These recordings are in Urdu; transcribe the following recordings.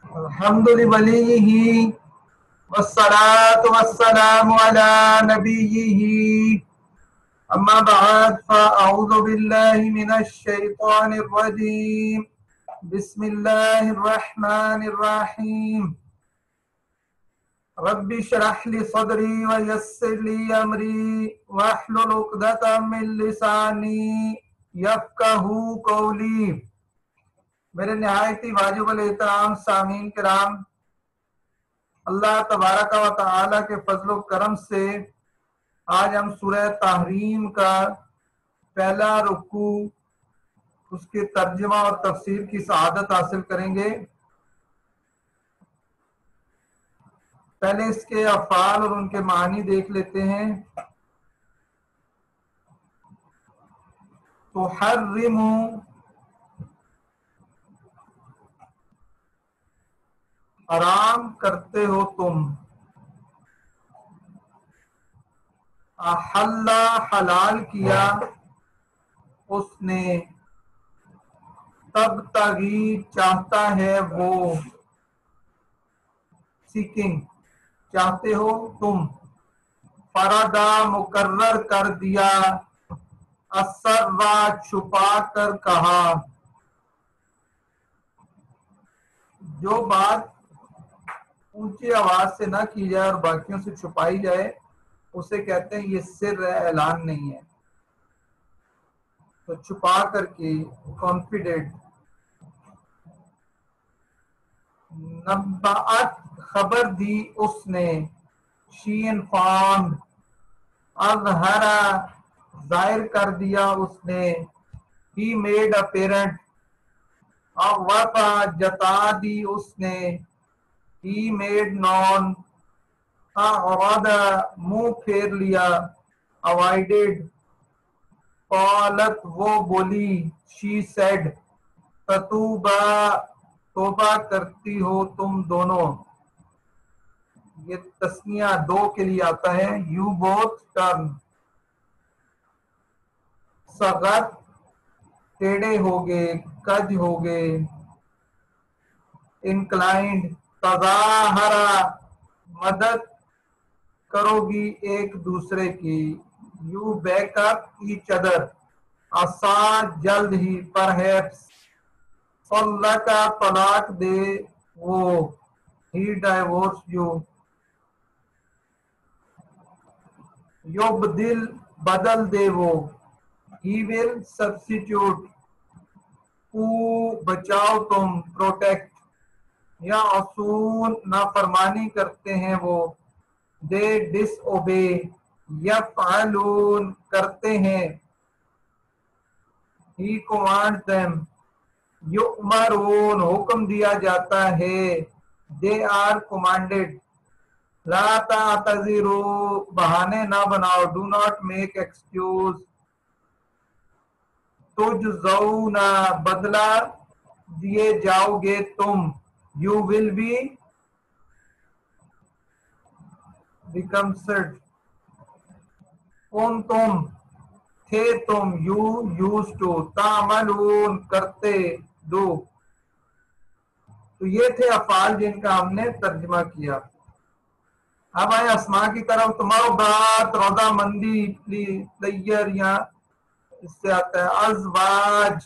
الحمد لله والصلاة والسلام على نبيه أما بعد فأعوذ بالله من الشيطان الرجيم بسم الله الرحمن الرحيم رب اشرح لي صدري ويسر لي أمري واحلل عقدة من لساني يفقهوا قولي. میرے نہایتی واجب الاحترام سامعین کرام، اللہ تبارک و تعالی کے فضل و کرم سے آج ہم سورہ تحریم کا پہلا رکوع، اس کے ترجمہ اور تفسیر کی سعادت حاصل کریں گے. پہلے اس کے افعال اور ان کے معنی دیکھ لیتے ہیں. تحرم، حرام کرتے ہو تم. احل، حلال کیا اس نے. تبتغی، چاہتا ہے وہ. سیکنگ، چاہتے ہو تم. فردا، مقرر کر دیا. اسرا، چھپا کر کہا. جو بات اونچی آواز سے نہ کی جائے اور باقیوں سے چھپائی جائے اسے کہتے ہیں یہ سر ہے، اعلان نہیں ہے. تو چھپا کر کے، کانفیڈنٹ. نبأت، خبر دی اس نے. شی انفارمڈ. اظہرا، ظاہر کر دیا اس نے. He made apparent. اغوطا، جتا دی اس نے. ہی میڈ نون. اعرض، منہ پھیر لیا. اوائڈڈ. قالت، وہ بولی. She said. تتوبا، توبہ کرتی ہو تم دونوں. یہ تسنیہ دو کے لیے آتا ہے. You both turn. سغت، ٹیڑے ہوگے، کج ہوگے. انکلائنڈ. تظاہرا، مدد کرو گی ایک دوسرے کی. You back up each other. عسا، جلد ہی. پرہیپس. طلقا، طلاق دے وہ. ہی ڈائیورس یو. یبدل، بدل دے وہ. ہی ول سبسٹیوٹ. او، بچاؤ تم، پروٹیکٹ. یا عصون، نافرمانی کرتے ہیں وہ. دے ڈس اوبے. یفعلون، کرتے ہیں. ہی کمانڈ them. یؤمرون، حکم دیا جاتا ہے. They are commanded. لا تعتذروا، بہانے نہ بناؤ. Do not make excuse. تجزون، بدلہ دیے جاؤ گے تم. You will be recompensed. کون تم، تھے تم. You used to. تعملون، کرتے. دو. تو یہ تھے افعال جن کا ہم نے ترجمہ کیا. اب آئے اسماء کی طرف. تمہارو بات، روزہ مندی، طیر، یا اس سے آتا ہے. ازواج،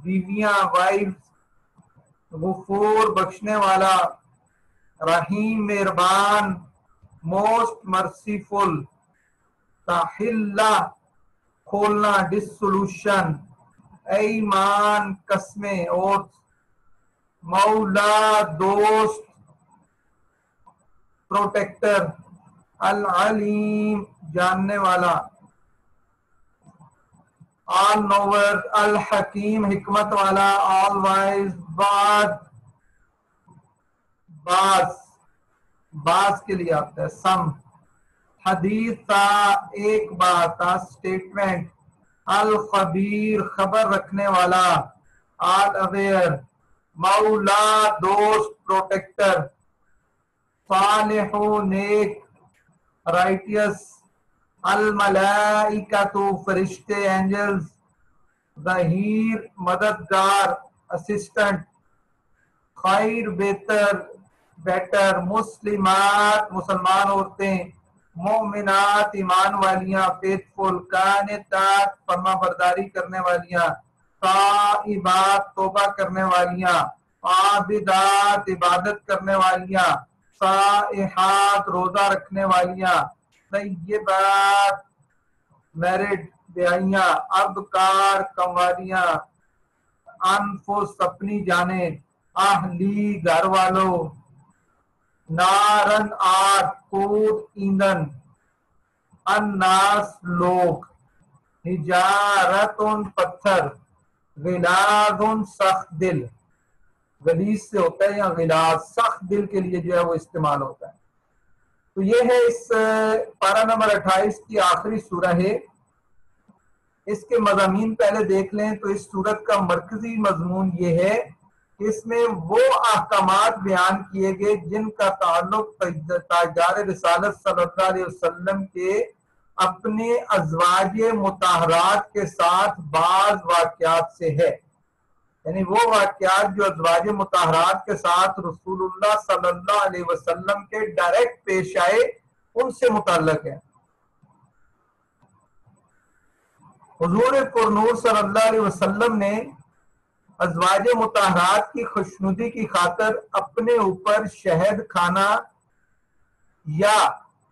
بیویاں، وائف. غفور، بخشنے والا. رحیم، مہربان. Most merciful. تحلہ، کھولنا، ڈسولوشن. ایمان، قسمیں، اوتھ. مولا، دوست، پروٹیکٹر. العلیم، جاننے والا. آل نوور. الحکیم، حکمت والا. آل وائز. بعد، باز، باز کے لیے آتا ہے. سم. حدیث تھا، ایک بات تھا، سٹیٹمنٹ. الخبیر، خبر رکھنے والا. All aware. مولا، دوست، پروٹیکٹر. صالح، نیک، رائٹیس. الملائکۃ، فرشتے، اینجلز. ظہیر، مددگار، اسسٹنٹ. خیر بیٹر مسلمات مسلمان عورتیں، مومنات ایمان والیاں، فیتفل قانتات فرما برداری کرنے والیاں، تائبات توبہ کرنے والیاں، عابدات عبادت کرنے والیاں، صائحات روزہ رکھنے والیاں، طیبات میرڈ بیائیاں، ابکار کنواریاں، انفس اپنی جانیں، اہلی گھر والوں، نارن آگ خود ایندھن، الناس لوگ، حجارتن پتھر، غلاظ سخت دل، غلیظ سے ہوتا ہے یا غلاظ سخت دل کے لیے جو ہے وہ استعمال ہوتا ہے۔ تو یہ ہے اس پارہ نمبر 28 کی آخری سورہ ہے۔ اس کے مضامین پہلے دیکھ لیں تو اس سورت کا مرکزی مضمون یہ ہے کہ اس میں وہ احکامات بیان کیے گئے جن کا تعلق تاجدار رسالت صلی اللہ علیہ وسلم کے اپنے ازواج مطہرات کے ساتھ بعض واقعات سے ہے، یعنی وہ واقعات جو ازواج مطہرات کے ساتھ رسول اللہ صلی اللہ علیہ وسلم کے ڈائریکٹ پیش آئے ان سے متعلق ہے۔ حضور پرنور صلی اللہ علیہ وسلم نے ازواج مطہرات کی خوشنودی کی خاطر اپنے اوپر شہد کھانا یا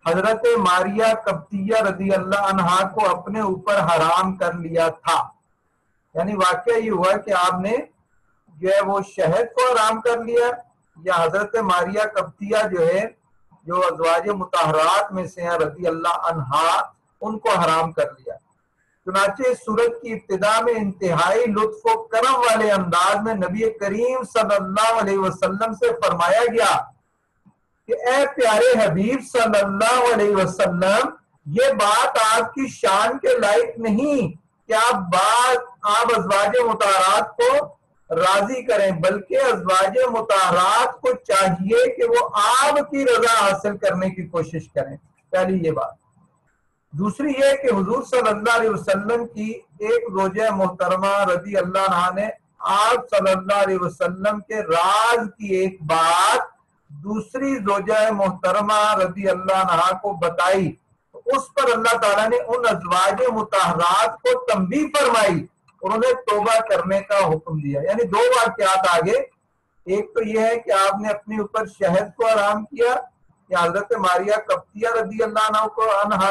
حضرت ماریہ قبطیہ رضی اللہ عنہا کو اپنے اوپر حرام کر لیا تھا۔ یعنی واقعہ یہ ہوا کہ آپ نے جو ہے وہ شہد کو حرام کر لیا یا حضرت ماریہ قبطیہ جو ہے جو ازواج مطہرات میں سے ہیں رضی اللہ عنہا ان کو حرام کر لیا۔ چنانچہ اس سورت کی ابتدا میں انتہائی لطف و کرم والے انداز میں نبی کریم صلی اللہ علیہ وسلم سے فرمایا گیا کہ اے پیارے حبیب صلی اللہ علیہ وسلم، یہ بات آپ کی شان کے لائق نہیں کہ آپ ازواج مطہرات کو راضی کریں، بلکہ ازواج مطہرات کو چاہیے کہ وہ آپ کی رضا حاصل کرنے کی کوشش کریں۔ پہلی یہ بات۔ دوسری یہ کہ حضور صلی اللہ علیہ وسلم کی ایک زوجہ محترمہ رضی اللہ عنہا نے آپ صلی اللہ علیہ وسلم کے راز کی ایک بات دوسری زوجہ محترمہ رضی اللہ عنہا کو بتائی، تو اس پر اللہ تعالیٰ نے ان ازواج مطہرات کو تنبیہ فرمائی اور انہیں توبہ کرنے کا حکم دیا۔ یعنی دو واقعات آگے، ایک تو یہ ہے کہ آپ نے اپنے اوپر شہد کو حرام کیا یا حضرت ماریہ قبطیہ رضی اللہ عنہا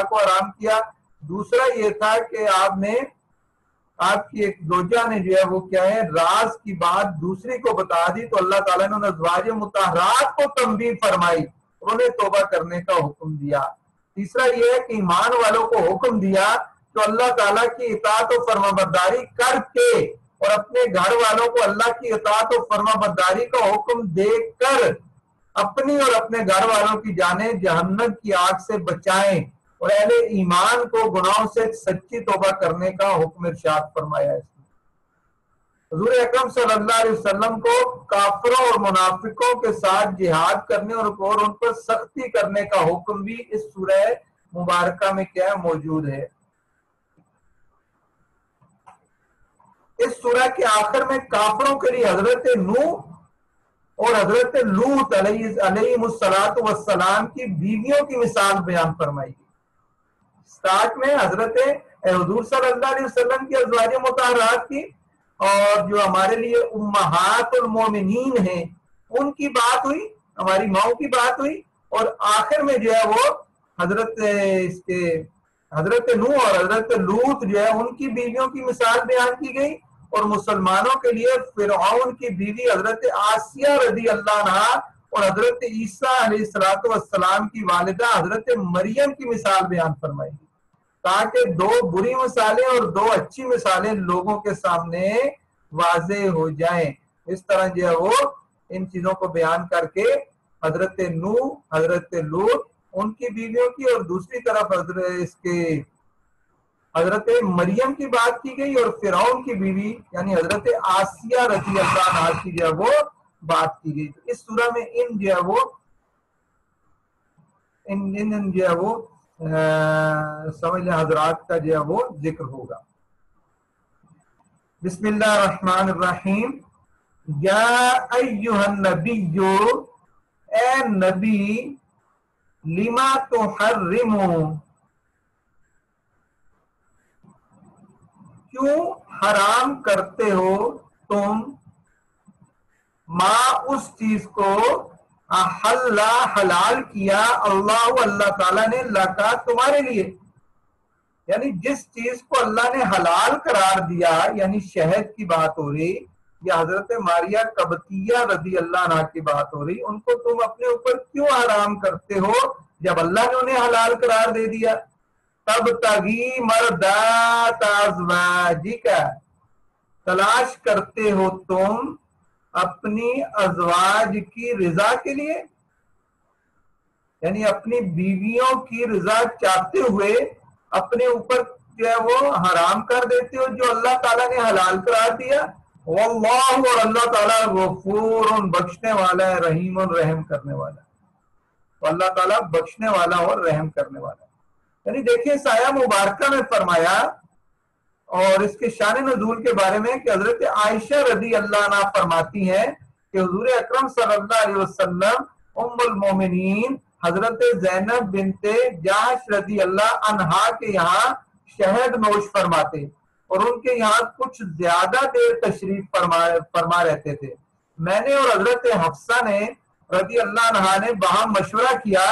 کو حرام کیا، دوسرا یہ تھا کہ آپ کی ایک زوجہ نے جو ہے وہ کیا ہے راز کی بات دوسری کو بتا دی، تو اللہ تعالیٰ نے ان ازواج مطہرات کو تنبیہ فرمائی اور انہیں توبہ کرنے کا حکم دیا۔ تیسرا یہ ہے کہ ایمان والوں کو حکم دیا تو اللہ تعالیٰ کی اطاعت و فرما برداری کر کے اور اپنے گھر والوں کو اللہ کی اطاعت و فرما برداری کا حکم دے کر اپنی اور اپنے گھر والوں کی جانیں جہنم کی آگ سے بچائیں، اور اہل ایمان کو گناہوں سے سچی توبہ کرنے کا حکم ارشاد فرمایا ہے۔ حضور اکرم صلی اللہ علیہ وسلم کو کافروں اور منافقوں کے ساتھ جہاد کرنے اور ان پر سختی کرنے کا حکم بھی اس سورہ مبارکہ میں کیا موجود ہے۔ اس سورہ کے آخر میں کافروں کے لیے حضرت نوح اور حضرت لوط علیہ السلام کی بیویوں کی مثال بیان فرمائی گئی۔ سٹارٹ میں حضرت حضور صلی اللہ علیہ وسلم کی ازواج مطہرات کی اور جو ہمارے لیے امہات المومنین ہیں ان کی بات ہوئی، ہماری ماؤں کی بات ہوئی، اور آخر میں جو ہے وہ حضرت نوح اور حضرت لوط جو ہے ان کی بیویوں کی مثال بیان کی گئی، اور مسلمانوں کے لیے فرعون کی بیوی حضرت آسیہ رضی اللہ عنہا اور حضرت عیسیٰ علیہ السلام کی والدہ حضرت مریم کی مثال بیان فرمائی گئی، تاکہ دو بری مثالیں اور دو اچھی مثالیں لوگوں کے سامنے واضح ہو جائیں۔ اس طرح جو ہے وہ ان چیزوں کو بیان کر کے حضرت نوح، حضرت لوط ان کی بیویوں کی، اور دوسری طرف حضرت مریم کی بات کی گئی، اور فرعون کی بیوی یعنی حضرت آسیہ رضی اللہ عنہا کی جو ہے وہ بات کی گئی۔ تو اس سورہ میں ان جو ہے وہ سمجھ لیں حضرات کا جو ہے وہ ذکر ہوگا۔ بسم اللہ الرحمن الرحیم۔ یا ایھا النبی، اے نبی، لما تحرم، کیوں حرام کرتے ہو تم، ما اس چیز کو، احل حلال کیا، اللہ تعالیٰ نے، لکا تمہارے لیے، یعنی جس چیز کو اللہ نے حلال قرار دیا، یعنی شہد کی بات ہو رہی، یا حضرت ماریہ قبطیہ رضی اللہ عنہ کی بات ہو رہی، ان کو تم اپنے اوپر کیوں حرام کرتے ہو جب اللہ نے انہیں حلال قرار دے دیا؟ تب تغی مردات ازواجک، تلاش کرتے ہو تم اپنی ازواج کی رضا کے لیے، یعنی اپنی بیویوں کی رضا چاہتے ہوئے اپنے اوپر جو ہے وہ حرام کر دیتے ہو جو اللہ تعالیٰ نے حلال قرار دیا۔ واللہ، اور اللہ تعالیٰ غفور، بخشنے والا ہے، رحیم، رحم کرنے والا ہے، تو اللہ تعالیٰ بخشنے والا اور رحم کرنے والا ہے۔ یعنی دیکھیں اس آیہ مبارکہ میں فرمایا، اور اس کے شان نزول کے بارے میں، کہ حضرت عائشہ رضی اللہ عنہ فرماتی ہیں کہ حضور اکرم صلی اللہ علیہ وسلم ام المومنین حضرت زینب بنت جحش رضی اللہ عنہا کے یہاں شہد نوش فرماتے، اور ان کے یہاں کچھ زیادہ دیر تشریف فرما رہتے تھے۔ میں نے اور حضرت حفصہ نے رضی اللہ عنہا نے باہم مشورہ کیا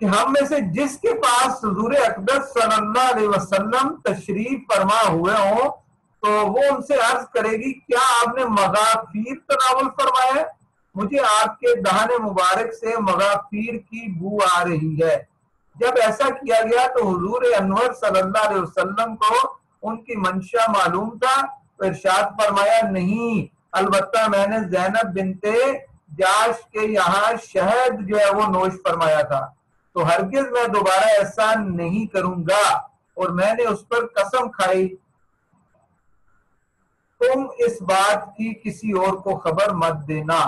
کہ ہم میں سے جس کے پاس حضور اقدس صلی اللہ علیہ وسلم تشریف فرما ہوئے ہوں تو وہ ان سے عرض کرے گی، کیا آپ نے مغافیر تناول فرمایا ہے؟ مجھے آپ کے دہن مبارک سے مغافیر کی بو آ رہی ہے۔ جب ایسا کیا گیا تو حضور انور صلی اللہ علیہ وسلم کو ان کی منشا معلوم تھا، تو ارشاد فرمایا، نہیں، البتہ میں نے زینب بنت جاش کے یہاں شہد جو ہے وہ نوش فرمایا تھا، تو ہرگز میں دوبارہ ایسا نہیں کروں گا، اور میں نے اس پر قسم کھائی، تم اس بات کی کسی اور کو خبر مت دینا۔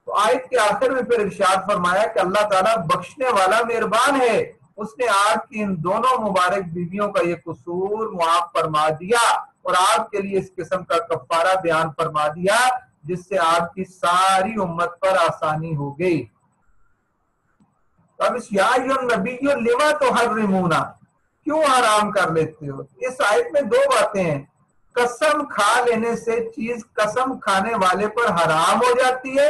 تو آیت کے آخر میں پھر ارشاد فرمایا کہ اللہ تعالیٰ بخشنے والا مہربان ہے، اس نے آپ کی ان دونوں مبارک بیویوں کا یہ قصور معاف فرما دیا، اور آپ کے لیے اس قسم کا کفارہ بیان فرما دیا جس سے آپ کی ساری امت پر آسانی ہو گئی۔ اب اس یا ایھا النبی لما تحرمون، کیوں حرام کر لیتے ہو؟ اس آیت میں دو باتیں ہیں، قسم کھا لینے سے چیز قسم کھانے والے پر حرام ہو جاتی ہے،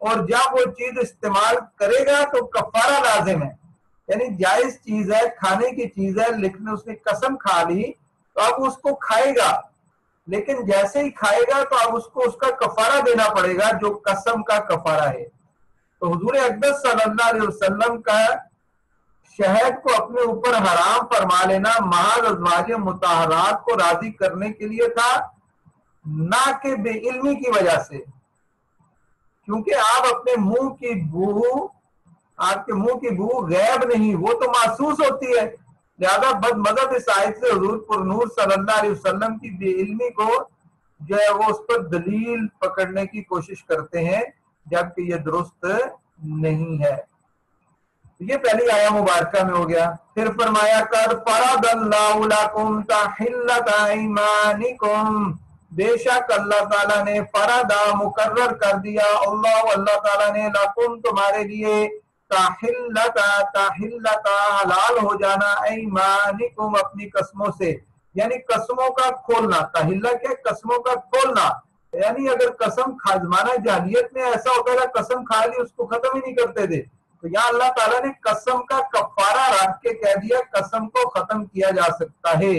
اور جب وہ چیز استعمال کرے گا تو کفارہ لازم ہے، یعنی جائز چیز ہے، کھانے کی چیز ہے، لیکن اس نے قسم کھا لی تو اب اس کو کھائے گا، لیکن جیسے ہی کھائے گا تو اب اس کو اس کا کفارہ دینا پڑے گا جو قسم کا کفارہ ہے۔ تو حضور اقدس صلی اللہ علیہ وسلم کا شہد کو اپنے اوپر حرام فرما لینا محض ازواج مطہرات کو راضی کرنے کے لیے تھا، نہ کہ بے علمی کی وجہ سے، کیونکہ آپ اپنے منہ کی بو، آپ کے منہ کی بو غیب نہیں، وہ تو محسوس ہوتی ہے، لہذا بد مذہب اس آیت سے حضور پر نور صلی اللہ علیہ وسلم کی بے علمی کو جو ہے وہ اس پر دلیل پکڑنے کی کوشش کرتے ہیں، جبکہ یہ درست نہیں ہے۔ یہ پہلی آیہ مبارکہ میں ہو گیا۔ پھر فرمایا، قد فرض اللہ لکم تحلۃ ایمانکم، بے شک اللہ تعالیٰ نے فرض مقرر کر دیا، اللہ تعالیٰ نے، لکم تمہارے لیے، تحلۃ حلال ہو جانا، ایمانکم اپنی قسموں سے، یعنی قسموں کا کھولنا، تحلہ کیا؟ قسموں کا کھولنا، یعنی اگر قسم کھا، زمانہ جاہلیت میں ایسا ہوتا تھا قسم کھا لی اس کو ختم ہی نہیں کرتے تھے، تو یہاں اللہ تعالیٰ نے قسم کا کفارہ رکھ کے کہہ دیا قسم کو ختم کیا جا سکتا ہے۔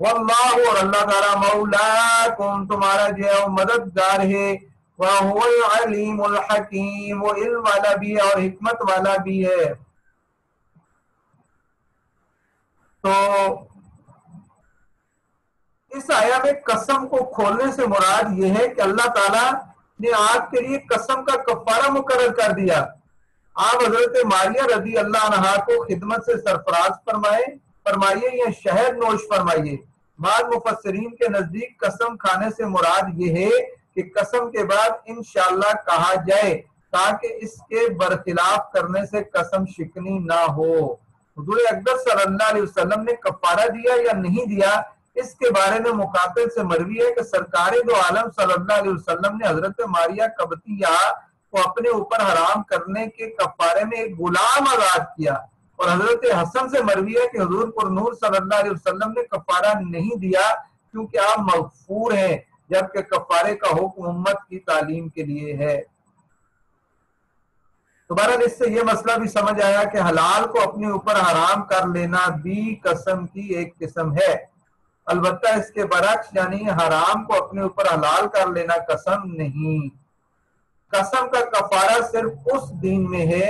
واللہ، اور اللہ تعالیٰ، مولاکم تمہارا جو ہے وہ مددگار ہے، وَهُوَ الْعَلِيمُ الْحَكِيمُ، وہ علم والا بھی ہے اور حکمت والا بھی ہے۔ تو اس آیہ میں قسم کو کھولنے سے مراد یہ ہے کہ اللہ تعالیٰ نے آپ کے لیے قسم کا کفارہ مقرر کر دیا۔ آپ حضرت ماریہ رضی اللہ عنہا کو خدمت سے سرفراز فرمائیے یا شہد نوش فرمائیے۔ بعض مفسرین کے نزدیک قسم کھانے سے مراد یہ ہے کہ قسم کے بعد انشاءاللہ کہا جائے تاکہ اس کے برخلاف کرنے سے قسم شکنی نہ ہو۔ حضور اقدس صلی اللہ علیہ وسلم نے کفارہ دیا یا نہیں دیا، اس کے بارے میں مقاتل سے مروی ہے کہ سرکار دو عالم صلی اللہ علیہ وسلم نے حضرت ماریہ قبطیہ کو اپنے اوپر حرام کرنے کے کفارے میں ایک غلام آزاد کیا، اور حضرت حسن سے مروی ہے کہ حضور پر نور صلی اللہ علیہ وسلم نے کفارہ نہیں دیا کیونکہ آپ مغفور ہیں، جبکہ کفارے کا حکم امت کی تعلیم کے لیے ہے۔ تو بہرحال اس سے یہ مسئلہ بھی سمجھ آیا کہ حلال کو اپنے اوپر حرام کر لینا بھی قسم کی ایک قسم ہے، البتہ اس کے برعکس یعنی حرام کو اپنے اوپر حلال کر لینا قسم نہیں۔ قسم کا کفارہ صرف اس دین میں ہے،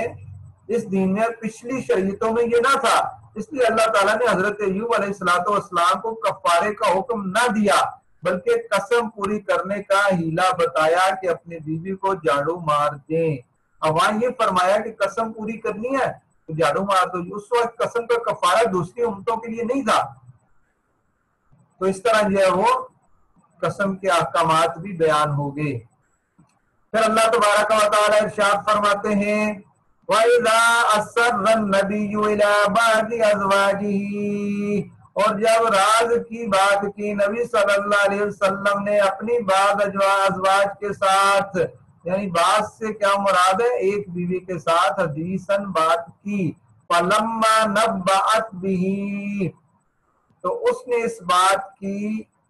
اس دین میں پچھلی شریعتوں میں یہ نہ تھا، اس لیے اللہ تعالیٰ نے حضرت ایوب علیہ السلام کو کفارے کا حکم نہ دیا بلکہ قسم پوری کرنے کا ہیلا بتایا کہ اپنی بیوی کو جھاڑو مار دیں۔ اب وہاں یہ فرمایا کہ قسم پوری کرنی ہے تو جھاڑو مار دو، اس وقت قسم کا کفارہ دوسری امتوں کے لیے نہیں تھا۔ تو اس طرح جو ہے وہ قسم کے احکامات بھی بیان ہو گئے۔ پھر اللہ تبارک و تعالی ارشاد فرماتے ہیں وَإِذَا أَسَرَّ النَّبِيُّ إِلَى بَعْضِ أَزْوَاجِهِ، اور جب راز کی بات کی نبی صلی اللہ علیہ وسلم نے اپنی بعض ازواج کے ساتھ، یعنی بعض سے کیا مراد ہے، ایک بیوی کے ساتھ حدیثاً بات کی، فَلَمَّا نَبَّأَتْ بِهِ، تو اس نے اس بات کی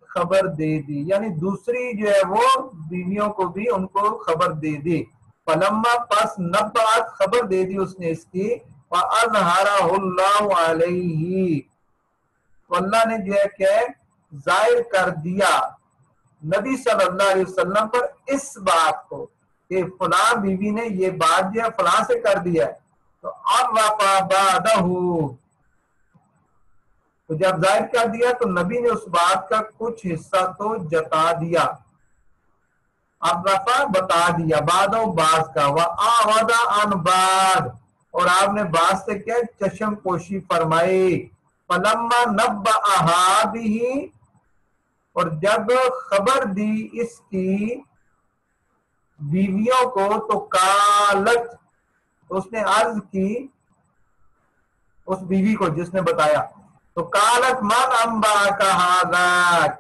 خبر دے دی، یعنی دوسری جو ہے وہ بیویوں کو بھی ان کو خبر دے دی، فلما پس نبعت خبر دے دی اس نے اس کی، وَأَظْهَرَهُ اللَّهُ عَلَيْهِ، تو اللہ نے جو ہے کہ ظاہر کر دیا نبی صلی اللہ علیہ وسلم پر اس بات کو کہ فلاں بیوی نے یہ بات جو ہے فلاں سے کر دیا ہے، تو عَرَّفَ بَعْدَهُ، تو جب ظاہر کر دیا تو نبی نے اس بات کا کچھ حصہ تو جتا دیا، عرفہ بتا دیا، بعد و بعض کا، وَآوَدَ عَنْ بَعْد، اور آپ نے بعض سے کیا چشم پوشی فرمائی، فَلَمَّا نَبَّأَهَا بِهِ، اور جب خبر دی اس کی بیویوں کو تو قالت، تو اس نے عرض کی اس بیوی کو جس نے بتایا، تو قالت من انبأک ھذا،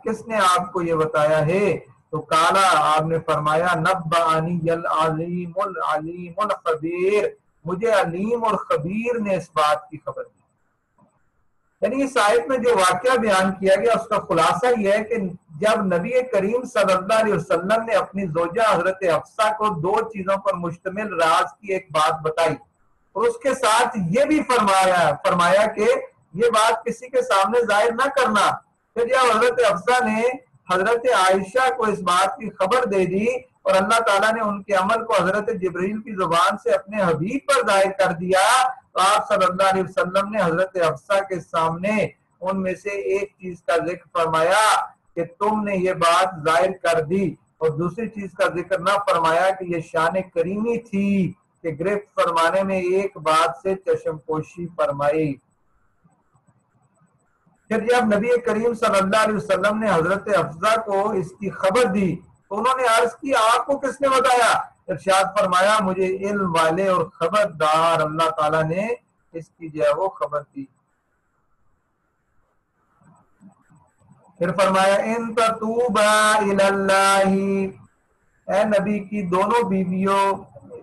کس نے آپ کو یہ بتایا ہے، تو قالا آپ نے فرمایا نبأنی العلیم العلیم الخبیر، مجھے علیم اور خبیر نے اس بات کی خبر دی۔ یعنی اس آیت میں جو واقعہ بیان کیا گیا اس کا خلاصہ یہ ہے کہ جب نبی کریم صلی اللہ علیہ وسلم نے اپنی زوجہ حضرت حفصہ کو دو چیزوں پر مشتمل راز کی ایک بات بتائی، اور اس کے ساتھ یہ بھی فرمایا کہ یہ بات کسی کے سامنے ظاہر نہ کرنا، پھر جب حضرت حفصہ نے حضرت عائشہ کو اس بات کی خبر دے دی اور اللہ تعالیٰ نے ان کے عمل کو حضرت جبریل کی زبان سے اپنے حبیب پر ظاہر کر دیا، تو آپ صلی اللہ علیہ وسلم نے حضرت حفصہ کے سامنے ان میں سے ایک چیز کا ذکر فرمایا کہ تم نے یہ بات ظاہر کر دی، اور دوسری چیز کا ذکر نہ فرمایا کہ یہ شان کریمی تھی کہ گرفت فرمانے میں ایک بات سے چشم پوشی فرمائی۔ پھر جب نبی کریم صلی اللہ علیہ وسلم نے حضرت حفصہ کو اس کی خبر دی تو انہوں نے عرض کی آپ کو کس نے بتایا، ارشاد فرمایا مجھے علم والے اور خبردار اللہ تعالیٰ نے اس کی جو ہے وہ خبر دی۔ پھر فرمایا ان تتوبا الی اللہ، اے نبی کی دونوں بیویوں،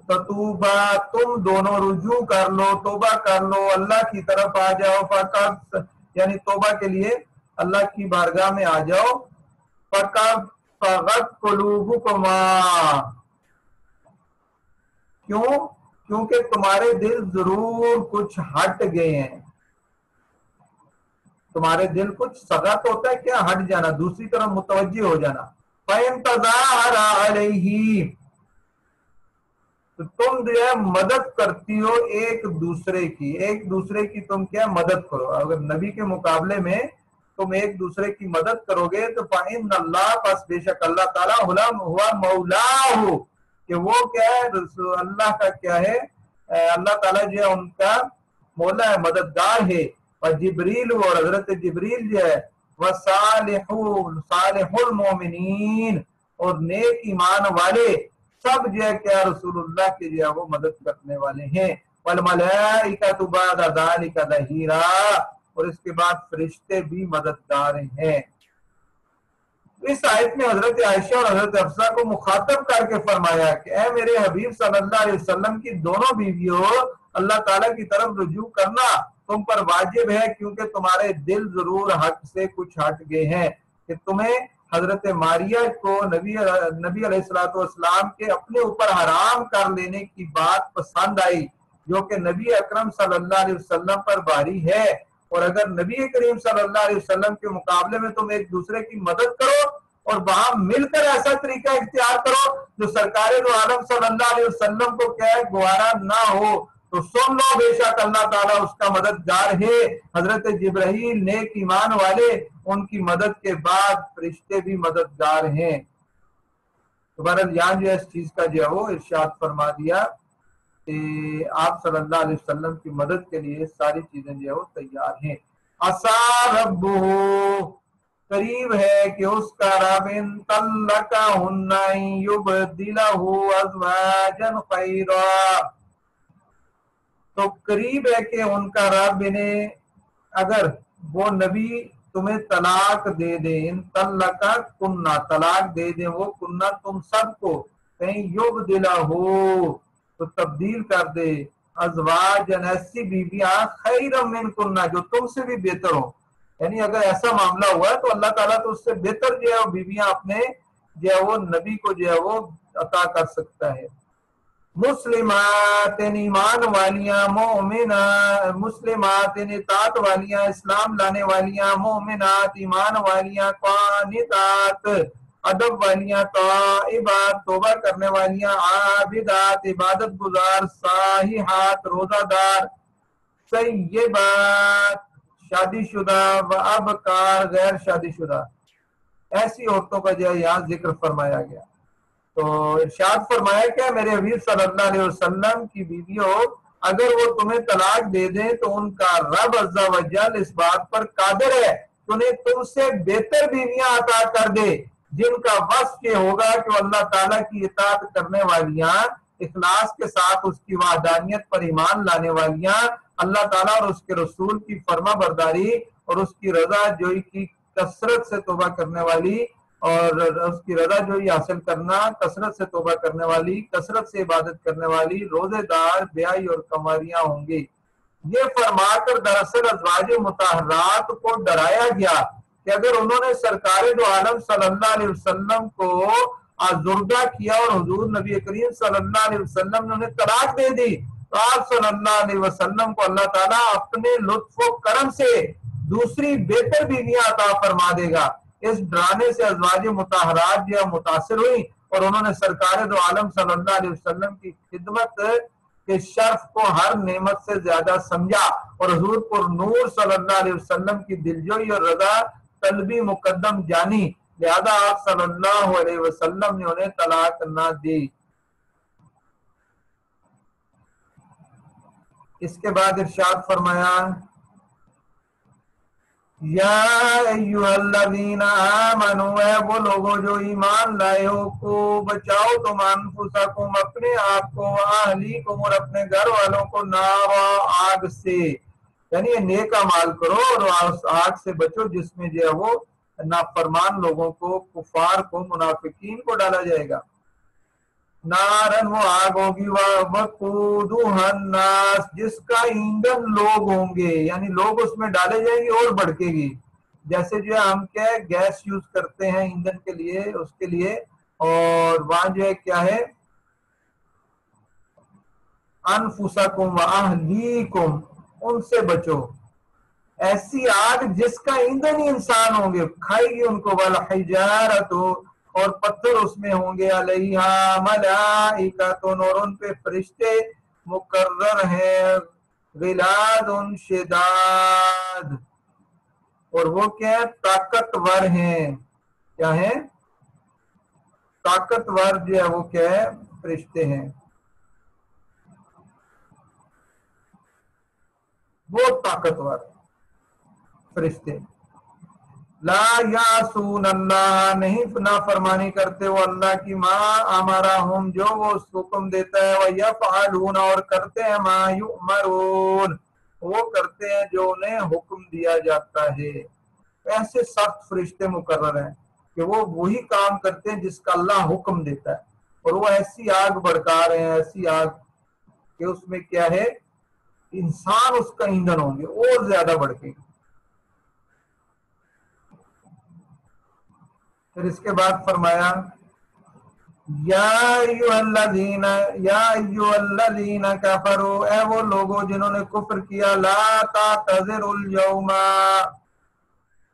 تتوبا تم دونوں رجوع کر لو، توبہ کر لو، اللہ کی طرف آ جاؤ، فقط یعنی توبہ کے لیے اللہ کی بارگاہ میں آ جاؤ، فقط فغت قلوبکما، کیونکہ تمہارے دل ضرور کچھ ہٹ گئے ہیں، تمہارے دل کچھ سغت ہوتا ہے کیا، ہٹ جانا، دوسری طرف متوجہ ہو جانا، فَإِن تَظَاهَرَ عَلَيْهِ، تو تم جو ہے مدد کرتی ہو ایک دوسرے کی تم کیا مدد کرو، اگر نبی کے مقابلے میں تم ایک دوسرے کی مدد کرو گے تو فَإِنَّ اللَّهَ، پس بے شک اللہ تعالیٰ ہوا مولاہ، کہ وہ کیا ہے اللہ کا کیا ہے، اللہ تعالیٰ جو ہے ان کا مولا ہے، مددگار ہے، اور جبریل اور حضرت جبریل جو ہے صالح المومنین، اور نیک ایمان والے سب جو ہے کیا رسول اللہ کے جو ہے وہ مدد کرنے والے ہیں، والملائکۃ بعد ذلک ظہیرا، اور اس کے بعد فرشتے بھی مددگار ہیں۔ اس آیت میں حضرت عائشہ اور حضرت حفصہ کو مخاطب کر کے فرمایا کہ اے میرے حبیب صلی اللہ علیہ وسلم کی دونوں بیویوں، اللہ تعالیٰ کی طرف رجوع کرنا تم پر واجب ہے، کیونکہ تمہارے دل ضرور حق سے کچھ ہٹ گئے ہیں کہ تمہیں حضرت ماریہ کو نبی علیہ السلام کے اپنے اوپر حرام کر لینے کی بات پسند آئی، جو کہ نبی اکرم صلی اللہ علیہ وسلم پر بھاری ہے۔ اور اگر نبی کریم صلی اللہ علیہ وسلم کے مقابلے میں تم ایک دوسرے کی مدد کرو اور وہاں مل کر ایسا طریقہ اختیار کرو جو سرکار دو عالم صلی اللہ علیہ وسلم کو کیا گوارا نہ ہو، تو سن لو بے شک اللہ تعالیٰ اس کا مددگار ہے۔ حضرت جبرائیل نیک ایمان والے، ان کی مدد کے بعد فرشتے بھی مددگار ہیں۔ دوبارہ یہاں جو ہے اس چیز کا جو ہے وہ ارشاد فرما دیا کہ آپ صلی اللہ علیہ وسلم کی مدد کے لیے ساری چیزیں جو ہے وہ تیار ہیں۔ عسا ربہ، قریب ہے کہ اس کا رب ان طلقہن یبدلہ ازواجا خیرا، تو قریب ہے کہ ان کا رب انہیں، اگر وہ نبی تمہیں طلاق دے دے، ان طلقہ کنہ، طلاق دے دیں وہ کنہ تم سب کو، کہیں یبدلہ ہو تو تبدیل کر دے، ازواجن ایسی بیویاں خیرا من کنہ جو تم سے بھی بہتر ہو، یعنی اگر ایسا معاملہ ہوا ہے تو اللہ تعالیٰ تو اس سے بہتر جو ہے وہ بیویاں اپنے جو ہے وہ نبی کو جو ہے وہ عطا کر سکتا ہے۔ مسلمات ایمان والیاں، مومنات، مسلمات اطاعت والیاں، اسلام لانے والیاں، مومنات ایمان والیاں، قانتات ادب والیاں، تائبات توبہ کرنے والیاں، عابدات عبادت گزار، صالحات روزہ دار، طیبات شادی شدہ، و ابکار غیر شادی شدہ، ایسی عورتوں کا جو ہے یہاں ذکر فرمایا گیا۔ تو ارشاد فرمایا کہ میرے حبیب صلی اللہ علیہ وسلم کی بیویوں اگر وہ تمہیں طلاق دے دیں تو ان کا رب عز و جل اس بات پر قادر ہے کہ انہیں تم سے بہتر بیویاں عطا کر دے، جن کا وصف یہ ہوگا کہ وہ اللہ تعالیٰ کی اطاعت کرنے والیاں، اخلاص کے ساتھ اس کی وحدانیت پر ایمان لانے والیاں، اللہ تعالیٰ اور اس کے رسول کی فرما برداری اور اس کی رضا جوئی کی کثرت سے توبہ کرنے والی، اور اس کی رضا جوئی حاصل کرنا، کثرت سے توبہ کرنے والی، کثرت سے عبادت کرنے والی، روزے دار، بیائی اور کنواریاں ہوں گی۔ یہ فرما کر دراصل ازواج مطہرات کو ڈرایا گیا کہ اگر انہوں نے سرکار دو عالم صلی اللہ علیہ وسلم کو آزردہ کیا اور حضور نبی کریم صلی اللہ علیہ وسلم نے انہیں طلاق دے دی تو آپ صلی اللہ علیہ وسلم کو اللہ تعالیٰ اپنے لطف و کرم سے دوسری بہتر بیویاں عطا فرما دے گا۔ اس ڈرانے سے ازواج مطہرات جو متاثر ہوئی اور انہوں نے سرکار دو عالم صلی اللہ علیہ وسلم کی خدمت کے شرف کو ہر نعمت سے زیادہ سمجھا اور حضور پر نور صلی اللہ علیہ وسلم کی دلجوئی اور رضا طلبی مقدم جانی، لہذا آپ صلی اللہ علیہ وسلم نے انہیں طلاق نہ دی۔ اس کے بعد ارشاد فرمایا یا ایھا الذین آمنوا، اے وہ لوگوں جو ایمان لائے ہو، کو بچاؤ تم انفسکم اپنے آپ کو، اہلیکم اور اپنے گھر والوں کو، نارا آگ سے، یعنی یہ نیک اعمال کرو اور آگ سے بچو جس میں جو ہے وہ نافرمان لوگوں کو، کفار کو، منافقین کو ڈالا جائے گا۔ نارن وہ آگ ہوگی، وقودھا الناس جس کا ایندھن لوگ ہوں گے، یعنی لوگ اس میں ڈالے جائیں گے اور بھڑکے گی، جیسے جو ہے ہم کیا ہے گیس یوز کرتے ہیں ایندھن کے لیے، اس کے لیے، اور وہاں جو ہے کیا ہے انفسکم و اہلیکم، ان سے بچو، ایسی آگ جس کا ایندھن ہی انسان ہوں گے، کھائے گی ان کو، والحجارۃ اور پتھر اس میں ہوں گے، علیہا ملائکۃ اور ان پہ فرشتے مقرر ہیں، غلاد شداد اور وہ کیا ہے طاقتور ہیں، کیا ہے طاقتور جو ہے وہ کیا ہے فرشتے ہیں، وہ طاقتور فرشتے، لا یعصون اللہ نہیں نافرمانی کرتے وہ اللہ کی، ما امرہم جو وہ اس حکم دیتا ہے، ویفعلون اور کرتے ہیں، ما یؤمرون وہ کرتے ہیں جو انہیں حکم دیا جاتا ہے۔ ایسے سخت فرشتے مقرر ہیں۔ کہ وہ وہی کام کرتے ہیں جس کا اللہ حکم دیتا ہے، اور وہ ایسی آگ بھڑکا رہے ہیں، ایسی آگ کہ اس میں کیا ہے، انسان اس کا ایندھن ہوں گے اور زیادہ بھڑکیں گے۔ پھر اس کے بعد فرمایا یا ایھا الذین کفروا، اے وہ لوگوں جنہوں نے کفر کیا، لا تعتذروا اليوم،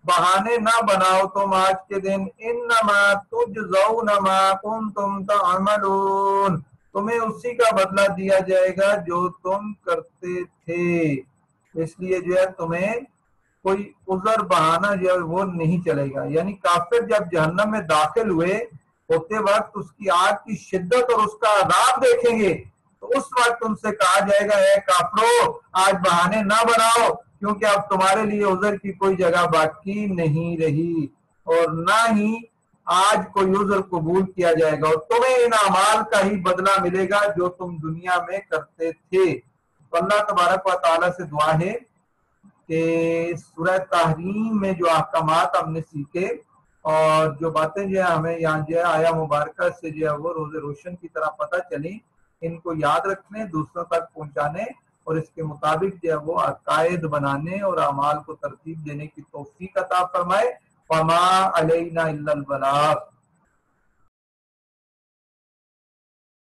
بہانے نہ بناؤ تم آج کے دن، انما تجزون ما کنتم تعملون، تمہیں اسی کا بدلہ دیا جائے گا جو تم کرتے تھے، اس لیے جو ہے تمہیں کوئی عذر بہانہ جو ہے وہ نہیں چلے گا۔ یعنی کافر جب جہنم میں داخل ہوتے وقت اس کی آگ کی شدت اور اس کا عذاب دیکھیں گے تو اس وقت ان سے کہا جائے گا اے کافرو آج بہانے نہ بناؤ، کیونکہ اب تمہارے لیے عذر کی کوئی جگہ باقی نہیں رہی، اور نہ ہی آج کوئی عذر قبول کیا جائے گا، اور تمہیں ان اعمال کا ہی بدلہ ملے گا جو تم دنیا میں کرتے تھے۔ تو اللہ تبارک و تعالیٰ سے دعا ہے کہ سورہ تحریم میں جو احکامات ہم نے سیکھے اور جو باتیں جو ہے ہمیں یہاں جو ہے آیا مبارکہ سے جو ہے وہ روز روشن کی طرح پتہ چلی، ان کو یاد رکھنے، دوسروں تک پہنچانے اور اس کے مطابق جو ہے وہ عقائد بنانے اور اعمال کو ترتیب دینے کی توفیق عطا فرمائے۔ وما علینا الا البلاغ۔